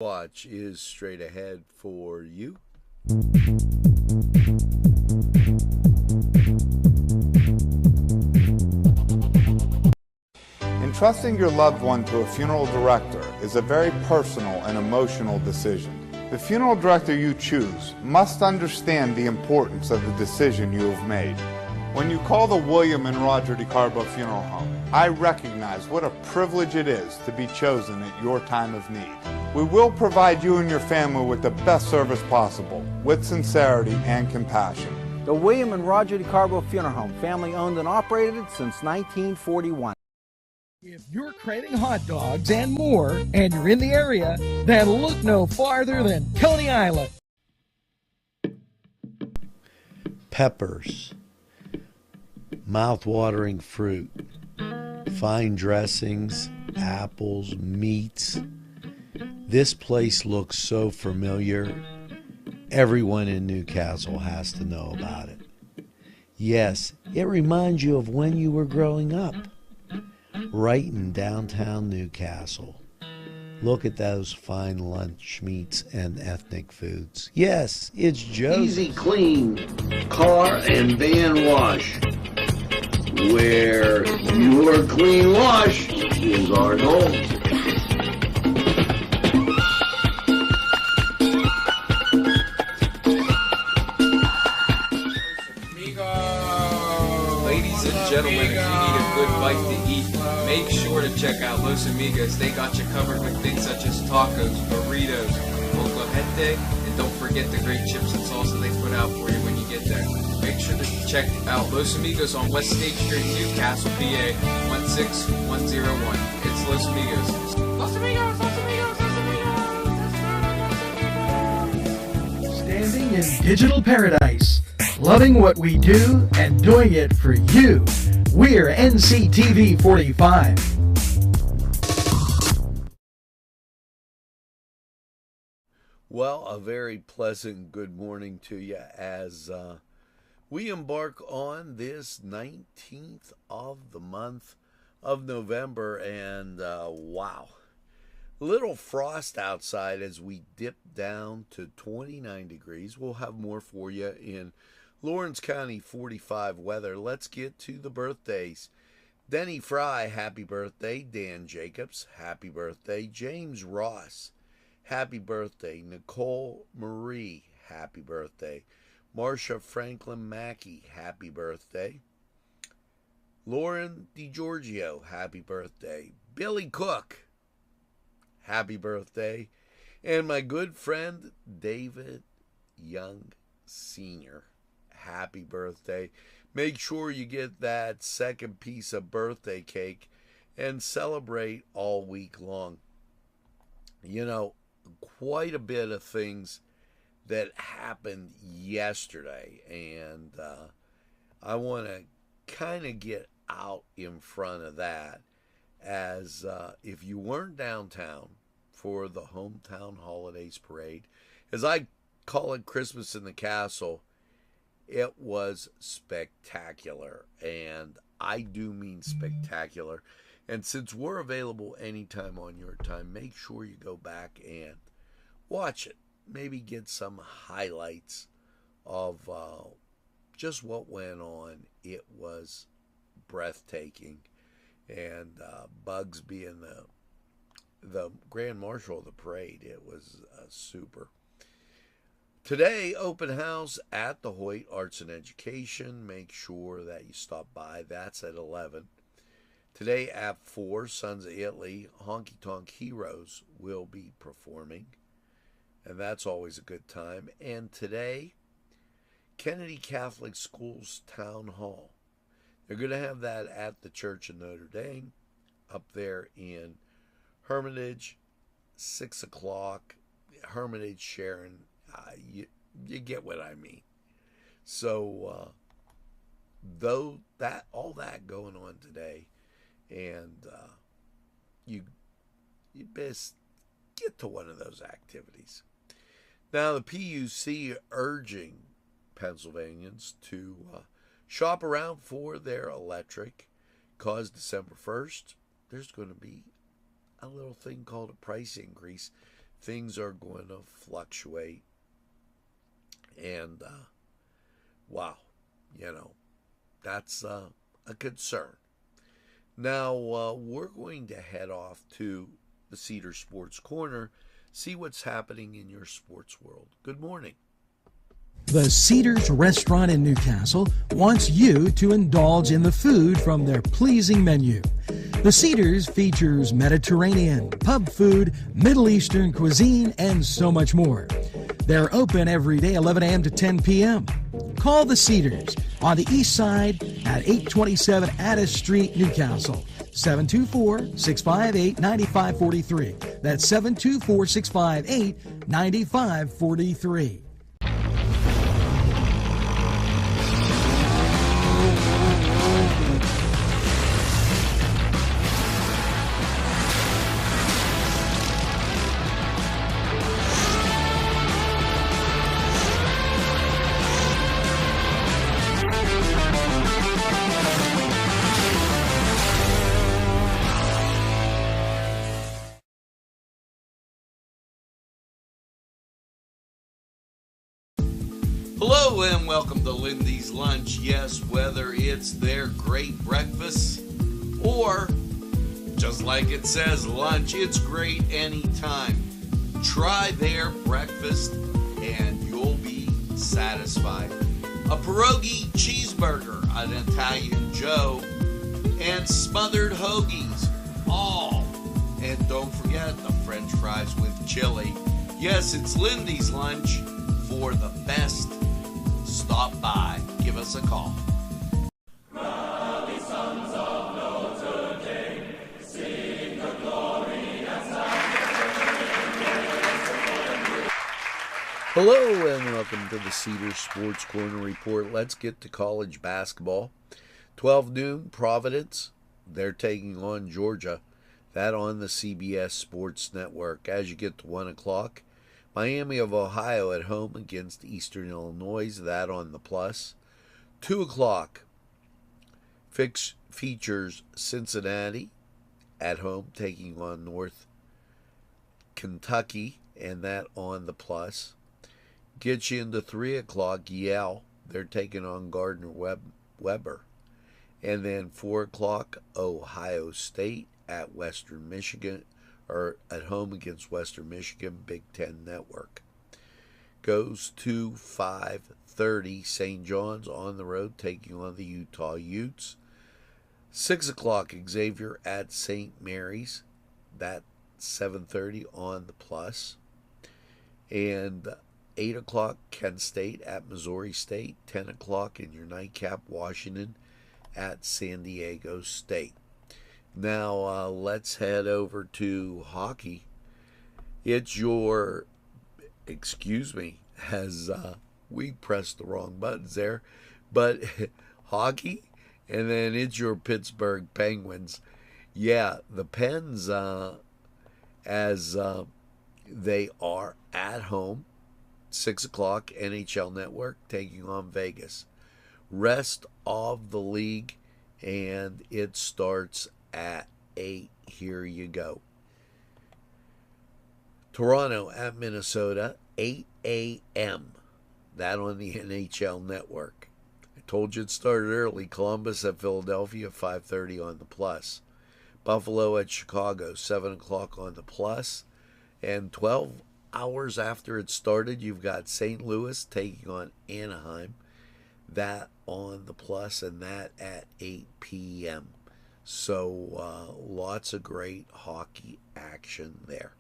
Watch is straight ahead for you. Entrusting your loved one to a funeral director is a very personal and emotional decision. The funeral director you choose must understand the importance of the decision you have made. When you call the William and Roger DeCarbo Funeral Home, I recognize what a privilege it is to be chosen at your time of need. We will provide you and your family with the best service possible, with sincerity and compassion. The William and Roger DeCarbo Funeral Home, family owned and operated since 1941. If you're craving hot dogs and more, and you're in the area, then look no farther than Coney Island. Peppers, mouth-watering fruit, fine dressings, apples, meats. This place looks so familiar. Everyone in Newcastle has to know about it. Yes, it reminds you of when you were growing up. Right in downtown Newcastle. Look at those fine lunch meats and ethnic foods. Yes, it's Joe's. Easy Clean Car and Van Wash, where your clean wash is our goal. Ladies and gentlemen, if you need a good bite to eat, make sure to check out Los Amigos. They got you covered with things such as tacos, burritos, molcajete, and don't forget the great chips and salsa they put out for you when you get there. Make sure to check out Los Amigos on West State Street, Newcastle, PA 16101. It's Los Amigos. Los Amigos, Los Amigos, Los Amigos. Standing in digital paradise, loving what we do and doing it for you. We're Nctv45. Well, a very pleasant good morning to you as we embark on this 19th of the month of November, and wow, little frost outside as we dip down to 29 degrees. We'll have more for you in Lawrence County 45 weather. Let's get to the birthdays. Denny Fry, happy birthday. Dan Jacobs, happy birthday. James Ross, happy birthday. Nicole Marie, happy birthday. Marsha Franklin Mackey, happy birthday. Lauren DiGiorgio, happy birthday. Billy Cook, happy birthday. And my good friend David Young Sr., happy birthday. Make sure you get that second piece of birthday cake and celebrate all week long. You know, quite a bit of things that happened yesterday, and I want to kind of get out in front of that, as if you weren't downtown for the Hometown Holidays Parade, as I call it, Christmas in the Castle, it was spectacular, and I do mean spectacular. And since we're available anytime on your time, make sure you go back and watch it. Maybe get some highlights of just what went on. It was breathtaking, and Bugs being the Grand Marshal of the parade, it was super. Today, open house at the Hoyt Arts and Education. Make sure that you stop by. That's at 11. Today at 4, Sons of Italy, Honky Tonk Heroes will be performing, and that's always a good time. And today, Kennedy Catholic Schools Town Hall. They're going to have that at the Church of Notre Dame up there in Hermitage, 6 o'clock. Hermitage, Sharon. You get what I mean. So though that all that going on today, and you best get to one of those activities. Now the PUC urging Pennsylvanians to shop around for their electric, because December 1st there's going to be a little thing called a price increase things are going to fluctuate. And, wow, that's a concern. Now, we're going to head off to the Cedar Sports Corner, see what's happening in your sports world. Good morning. The Cedars Restaurant in Newcastle wants you to indulge in the food from their pleasing menu. The Cedars features Mediterranean, pub food, Middle Eastern cuisine, and so much more. They're open every day, 11 a.m. to 10 p.m. Call the Cedars on the east side at 827 Addis Street, Newcastle. 724-658-9543. That's 724-658-9543. Hello and welcome to Lindy's Lunch. Yes, whether it's their great breakfast or, just like it says, lunch, it's great anytime. Try their breakfast and you'll be satisfied. A pierogi cheeseburger, an Italian Joe, and smothered hoagies, all. And don't forget the French fries with chili. Yes, it's Lindy's Lunch. For the best, stop by. Give us a call. Hello and welcome to the Cedar Sports Corner Report. Let's get to college basketball. 12 noon, Providence. They're taking on Georgia. That on the CBS Sports Network. As you get to 1 o'clock, Miami of Ohio at home against Eastern Illinois. That on the plus. 2 o'clock features Cincinnati at home taking on North Kentucky, and that on the plus. Gets you into 3 o'clock, Yale. They're taking on Gardner-Webber. And then 4 o'clock, Ohio State at Western Michigan, or at home against Western Michigan, Big Ten Network. Goes to 5:30, St. John's on the road taking on the Utah Utes. 6 o'clock, Xavier at St. Mary's. That 7:30 on the plus. And 8 o'clock, Kent State at Missouri State. 10 o'clock in your nightcap, Washington at San Diego State. Now, let's head over to hockey. It's your, as we pressed the wrong buttons there, but hockey, and then it's your Pittsburgh Penguins. Yeah, the Pens, as they are at home, 6 o'clock, NHL Network taking on Vegas. Rest of the league, and it starts at 8. Here you go. Toronto at Minnesota, 8 a.m. That on the NHL Network. I told you it started early. Columbus at Philadelphia, 5:30 on the plus. Buffalo at Chicago, 7 o'clock on the plus. And 12 hours after it started, you've got St. Louis taking on Anaheim. That on the plus, and that at 8 p.m. So lots of great hockey action there.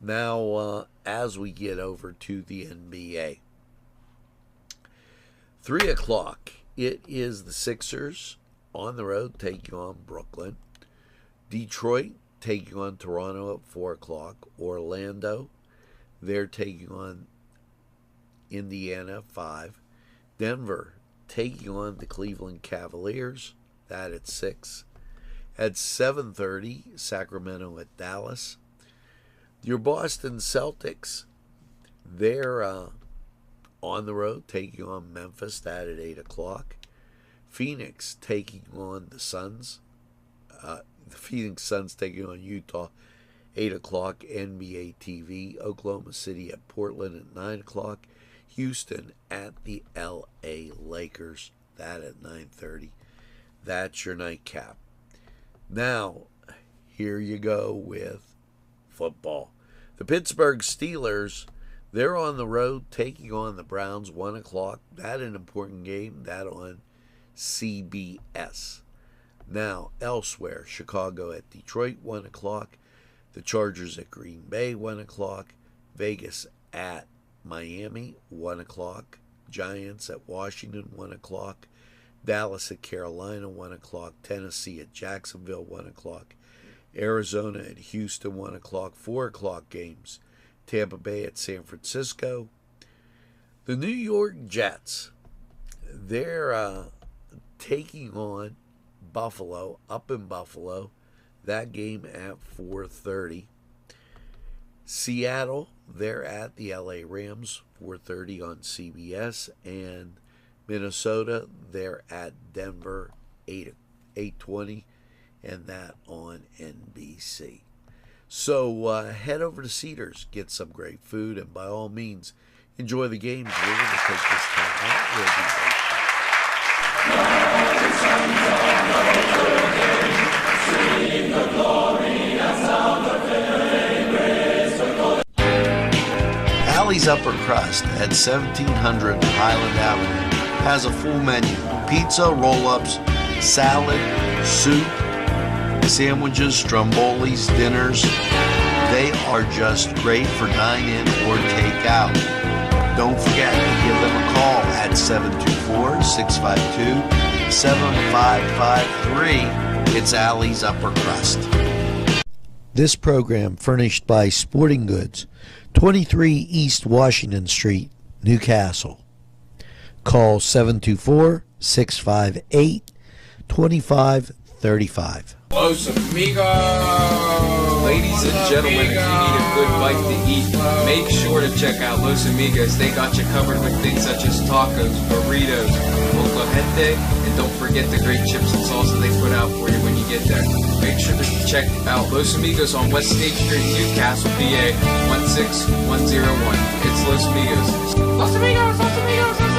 Now, as we get over to the NBA, 3 o'clock, it is the Sixers on the road taking on Brooklyn. Detroit taking on Toronto at 4 o'clock. Orlando, they're taking on Indiana at 5. Denver taking on the Cleveland Cavaliers. That at 6. At 7:30, Sacramento at Dallas. Your Boston Celtics, they're on the road taking on Memphis. That at 8 o'clock. Phoenix taking on the Suns. The Phoenix Suns taking on Utah 8 o'clock, NBA TV, Oklahoma City at Portland at 9 o'clock, Houston at the LA Lakers, that at 9:30. That's your nightcap. Now, here you go with football. The Pittsburgh Steelers, they're on the road taking on the Browns, 1 o'clock. That an important game, that on CBS. Now, elsewhere, Chicago at Detroit, 1 o'clock. The Chargers at Green Bay, 1 o'clock. Vegas at Miami, 1 o'clock. Giants at Washington, 1 o'clock. Dallas at Carolina, 1 o'clock. Tennessee at Jacksonville, 1 o'clock. Arizona at Houston, 1 o'clock. 4 o'clock games. Tampa Bay at San Francisco. The New York Jets, they're taking on Buffalo, up in Buffalo. That game at 4:30. Seattle, they're at the LA Rams, 4:30 on CBS. And Minnesota, they're at Denver, 8:20, and that on NBC. So head over to Cedars, get some great food, and by all means, enjoy the games. We're going to take this time out. We'll be right Allie's Upper Crust at 1700 Highland Avenue has a full menu: pizza, roll-ups, salad, soup, sandwiches, strombolis, dinners. They are just great for dine-in or take-out. Don't forget to give them a call at 724-652-7553. It's Allie's Upper Crust. This program furnished by Sporting Goods, 23 East Washington Street, Newcastle. Call 724-658-2535. Los Amigos! Ladies and gentlemen, if you need a good bite to eat, make sure to check out Los Amigos. They got you covered with things such as tacos, burritos, molcajete, and don't forget the great chips and salsa they put out for you when you get there. Make sure to check out Los Amigos on West State Street, Newcastle, PA, 16101. It's Los Amigos. Los Amigos, Los Amigos, Los Amigos!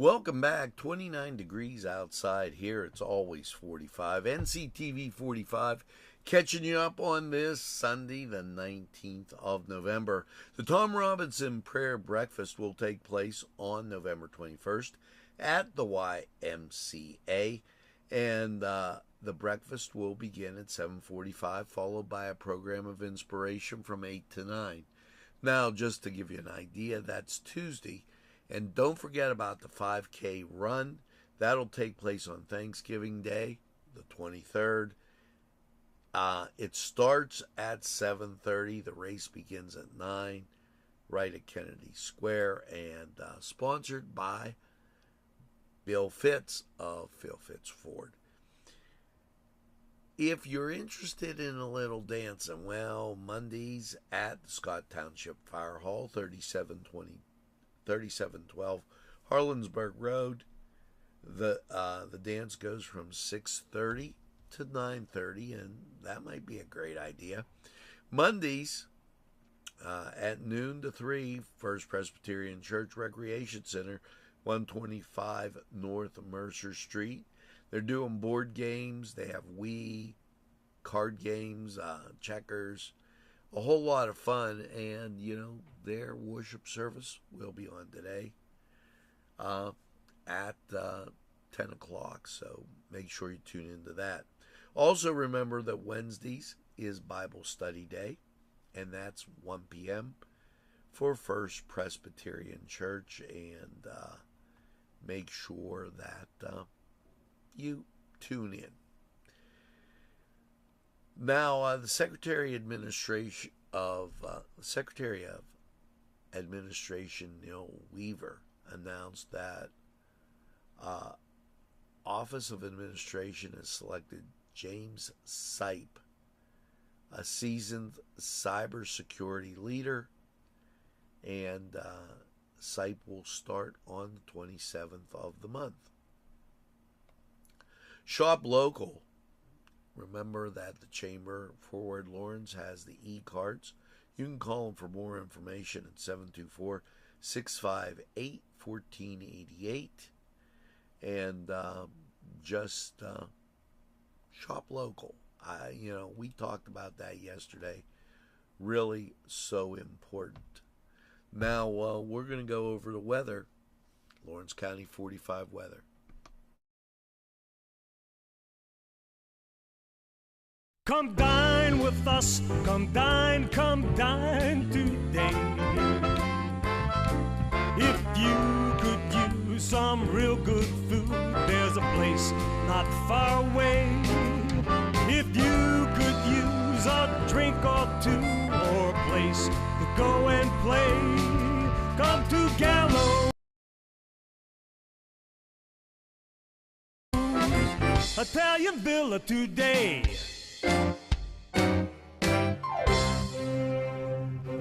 Welcome back. 29 degrees outside here. It's always 45. Nctv45 catching you up on this Sunday, the 19th of November. The Tom Robinson Prayer Breakfast will take place on November 21st at the YMCA. And the breakfast will begin at 7:45, followed by a program of inspiration from 8 to 9. Now, just to give you an idea, that's Tuesday. And don't forget about the 5K run. That'll take place on Thanksgiving Day, the 23rd. It starts at 7:30. The race begins at 9, right at Kennedy Square, and sponsored by Bill Fitz of Phil Fitz Ford. If you're interested in a little dancing, well, Mondays at the Scott Township Fire Hall, 3712 Harlansburg Road. The dance goes from 6:30 to 9:30, and that might be a great idea. Mondays at noon to 3, First Presbyterian Church Recreation Center, 125 North Mercer Street. They're doing board games. They have Wii, card games, checkers, a whole lot of fun. And, their worship service will be on today at 10 o'clock. So make sure you tune into that. Also remember that Wednesdays is Bible Study Day, and that's 1 p.m. for First Presbyterian Church. And make sure that you tune in. Now, the Secretary of Administration Neil Weaver announced that Office of Administration has selected James Sipe, a seasoned cybersecurity leader, and site will start on the 27th of the month. Shop local. Remember that the Chamber Forward Lawrence has the e-cards. You can call them for more information at 724-658-1488. And just shop local. We talked about that yesterday. Really so important. Now, we're going to go over the weather. Lawrence County 45 weather. Come dine with us, come dine today. If you could use some real good food, there's a place not far away. If you could use a drink or two, or a place to go and play, come to Gallo Italian Villa today.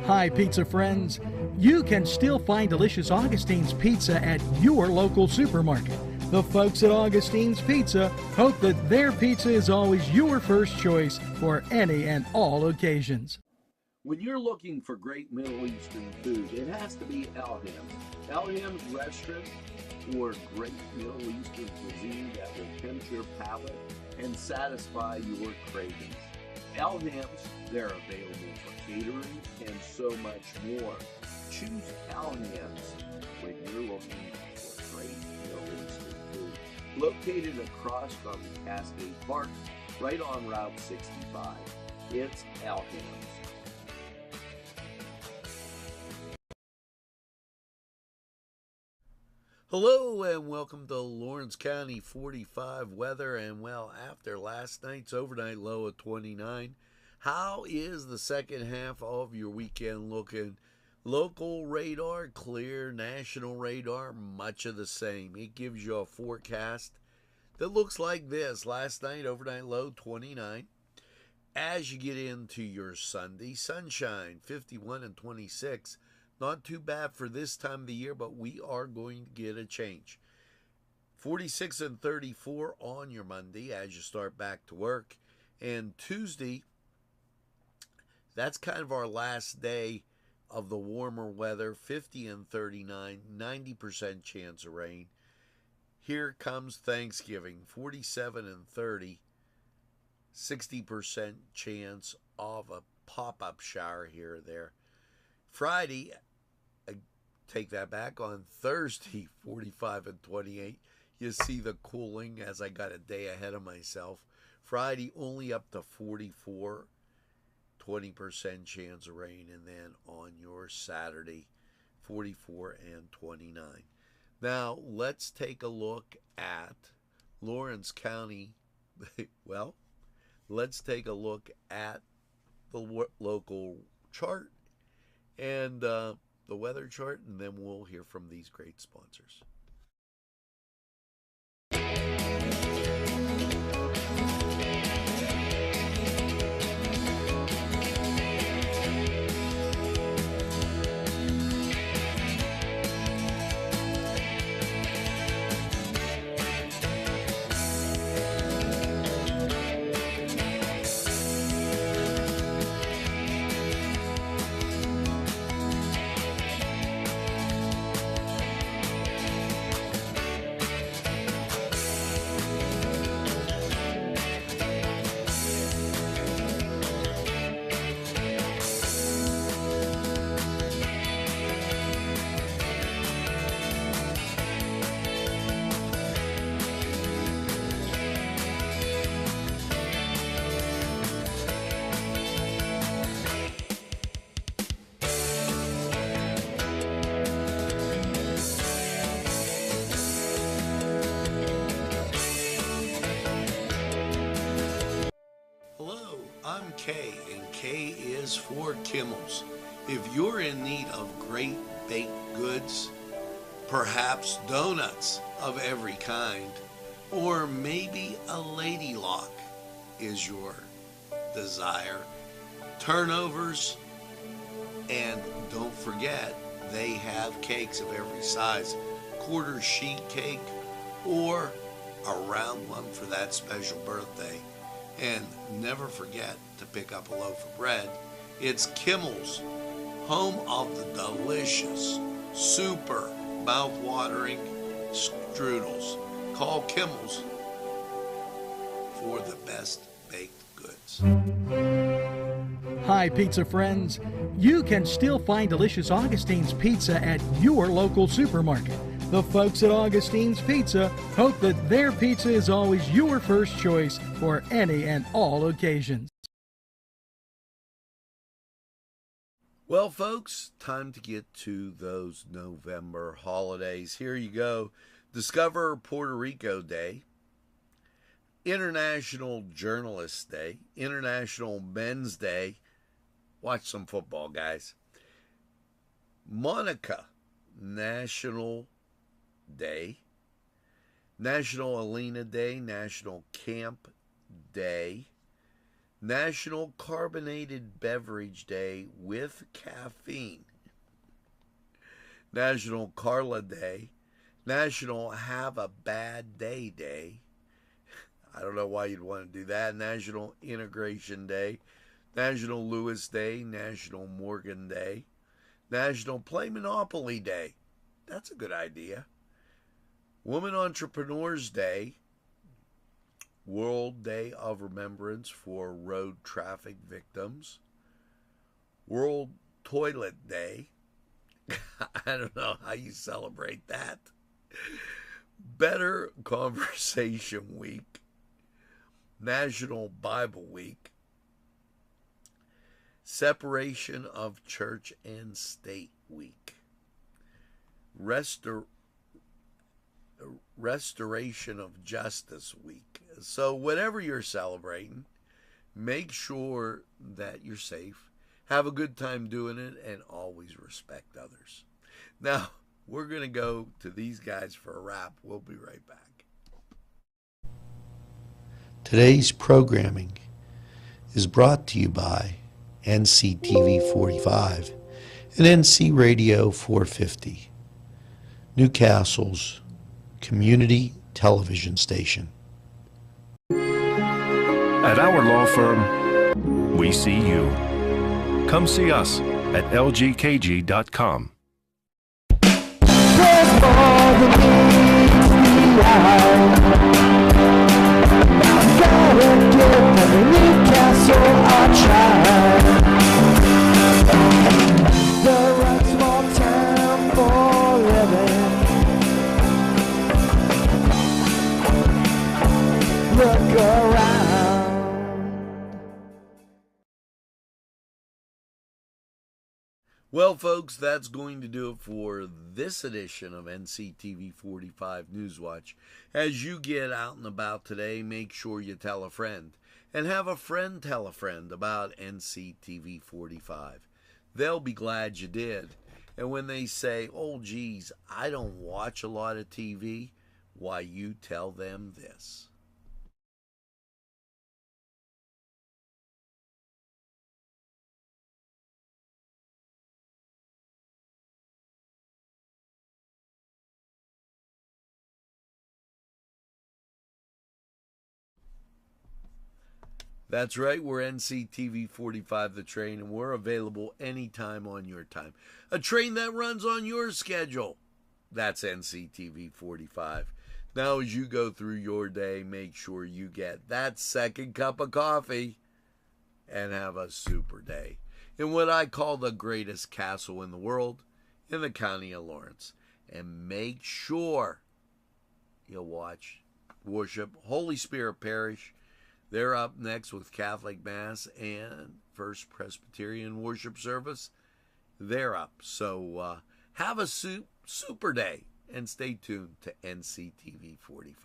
Hi, pizza friends. You can still find delicious Augustine's Pizza at your local supermarket. The folks at Augustine's Pizza hope that their pizza is always your first choice for any and all occasions. When you're looking for great Middle Eastern food, it has to be Elham's. Elham's restaurant for great Middle Eastern cuisine that will tempt your palate and satisfy your cravings. Elham's, they're available for catering and so much more. Choose Elham's when you're looking for great Middle Eastern food. Located across from Cascade Park, right on Route 65. It's Elham's. Hello and welcome to Lawrence County 45 weather. And well, after last night's overnight low of 29, how is the second half of your weekend looking? Local radar clear, national radar much of the same. It gives you a forecast that looks like this. Last night overnight low 29. As you get into your Sunday, sunshine 51 and 26. Not too bad for this time of the year, but we are going to get a change. 46 and 34 on your Monday as you start back to work. And Tuesday, that's kind of our last day of the warmer weather. 50 and 39, 90% chance of rain. Here comes Thanksgiving, 47 and 30, 60% chance of a pop-up shower here or there. Friday, I take that back, on Thursday, 45 and 28. You see the cooling as I got a day ahead of myself. Friday, only up to 44, 20% chance of rain. And then on your Saturday, 44 and 29. Now, let's take a look at Lawrence County. Well, let's take a look at the local chart and the weather chart, and then we'll hear from these great sponsors. I'm Kay, and K is for Kimmel's. If you're in need of great baked goods, perhaps donuts of every kind, or maybe a lady lock is your desire, turnovers, and don't forget They have cakes of every size, quarter sheet cake or a round one for that special birthday. And never forget to pick up a loaf of bread. It's Kimmel's, home of the delicious, super mouth-watering strudels. Call Kimmel's for the best baked goods. Hi, pizza friends. You can still find delicious Augustine's Pizza at your local supermarket. The folks at Augustine's Pizza hope that their pizza is always your first choice for any and all occasions. Well, folks, time to get to those November holidays. Here you go. Discover Puerto Rico Day, International Journalists Day, International Men's Day. Watch some football, guys. Monica National Day, National Elena Day, National Camp Day, National Carbonated Beverage Day with Caffeine, National Carla Day, National Have a Bad Day Day. I don't know why you'd want to do that. National Integration Day, National Lewis Day, National Morgan Day, National Play Monopoly Day. That's a good idea. Women Entrepreneurs Day, World Day of Remembrance for Road Traffic Victims, World Toilet Day. I don't know how you celebrate that. Better Conversation Week, National Bible Week, Separation of Church and State Week, Restoration of Justice Week. So whatever you're celebrating, make sure that you're safe, have a good time doing it, and always respect others. Now, we're going to go to these guys for a wrap. We'll be right back. Today's programming is brought to you by Nctv45 and NC Radio 450, Newcastle's community television station. At our law firm, we see you. Come see us at lgkg.com. Look around. Well, folks, that's going to do it for this edition of NCTV45 Newswatch. As you get out and about today, make sure you tell a friend. And have a friend tell a friend about NCTV45. They'll be glad you did. And when they say, oh, geez, I don't watch a lot of TV, why, you tell them this. That's right, we're NCTV45 The Train, and we're available anytime on your time. A train that runs on your schedule. That's NCTV45. Now, as you go through your day, make sure you get that second cup of coffee and have a super day in what I call the greatest castle in the world, in the county of Lawrence. And make sure you watch, worship Holy Spirit Parish. They're up next with Catholic Mass and First Presbyterian Worship Service. They're up. So have a super day and stay tuned to NCTV45.